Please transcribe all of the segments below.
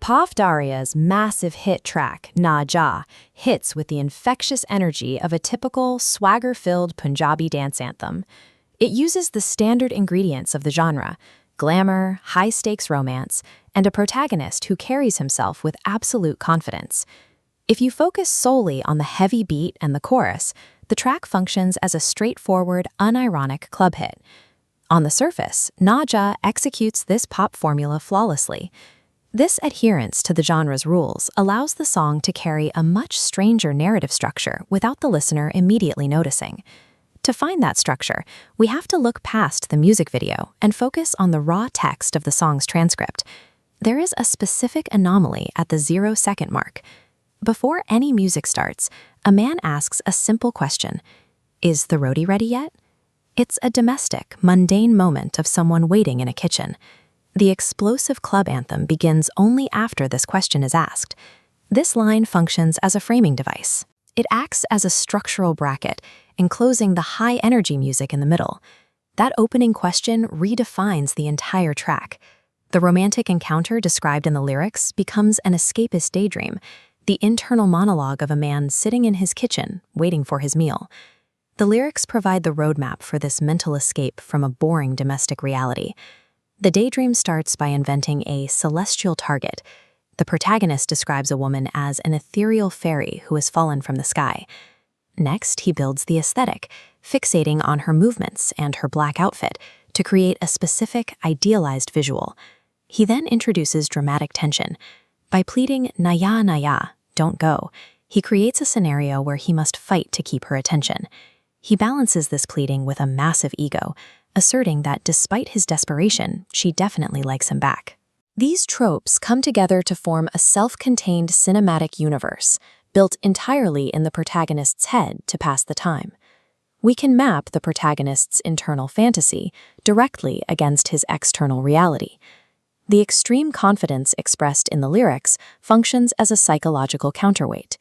Pav Daria's massive hit track, Na Ja, hits with the infectious energy of a typical swagger-filled Punjabi dance anthem. It uses the standard ingredients of the genre: glamour, high-stakes romance, and a protagonist who carries himself with absolute confidence. If you focus solely on the heavy beat and the chorus, the track functions as a straightforward, unironic club hit. On the surface, Na Ja executes this pop formula flawlessly. This adherence to the genre's rules allows the song to carry a much stranger narrative structure without the listener immediately noticing. To find that structure, we have to look past the music video and focus on the raw text of the song's transcript. There is a specific anomaly at the 0-second mark. Before any music starts, a man asks a simple question: "Is the roti ready yet?" It's a domestic, mundane moment of someone waiting in a kitchen. The explosive club anthem begins only after this question is asked. This line functions as a framing device. It acts as a structural bracket, enclosing the high-energy music in the middle. That opening question redefines the entire track. The romantic encounter described in the lyrics becomes an escapist daydream, the internal monologue of a man sitting in his kitchen, waiting for his meal. The lyrics provide the roadmap for this mental escape from a boring domestic reality. The daydream starts by inventing a celestial target. The protagonist describes a woman as an ethereal fairy who has fallen from the sky. Next, he builds the aesthetic, fixating on her movements and her black outfit to create a specific, idealized visual. He then introduces dramatic tension. By pleading "Naya, Naya, don't go," he creates a scenario where he must fight to keep her attention. He balances this pleading with a massive ego, asserting that despite his desperation, she definitely likes him back. These tropes come together to form a self-contained cinematic universe, built entirely in the protagonist's head to pass the time. We can map the protagonist's internal fantasy directly against his external reality. The extreme confidence expressed in the lyrics functions as a psychological counterweight.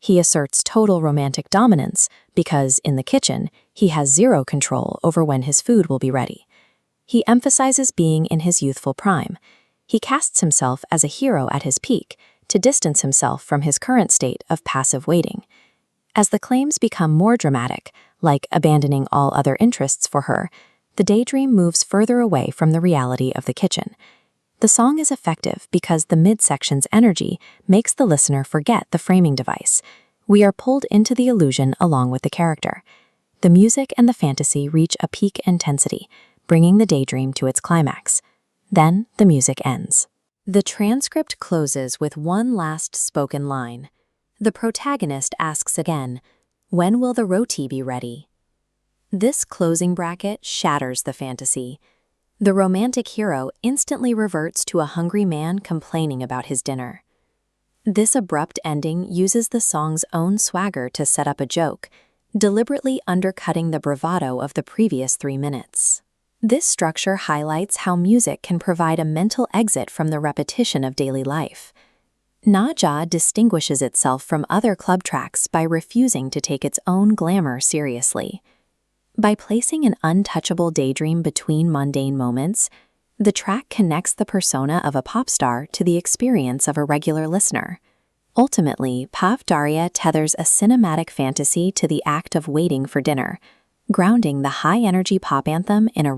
He asserts total romantic dominance because, in the kitchen, he has zero control over when his food will be ready. He emphasizes being in his youthful prime. He casts himself as a hero at his peak to distance himself from his current state of passive waiting. As the claims become more dramatic, like abandoning all other interests for her, the daydream moves further away from the reality of the kitchen. The song is effective because the midsection's energy makes the listener forget the framing device. We are pulled into the illusion along with the character. The music and the fantasy reach a peak intensity, bringing the daydream to its climax. Then the music ends. The transcript closes with one last spoken line. The protagonist asks again, "When will the roti be ready?" This closing bracket shatters the fantasy. The romantic hero instantly reverts to a hungry man complaining about his dinner. This abrupt ending uses the song's own swagger to set up a joke, deliberately undercutting the bravado of the previous 3 minutes. This structure highlights how music can provide a mental exit from the repetition of daily life. Na Ja distinguishes itself from other club tracks by refusing to take its own glamour seriously. By placing an untouchable daydream between mundane moments, the track connects the persona of a pop star to the experience of a regular listener. Ultimately, Pav Daria tethers a cinematic fantasy to the act of waiting for dinner, grounding the high-energy pop anthem in a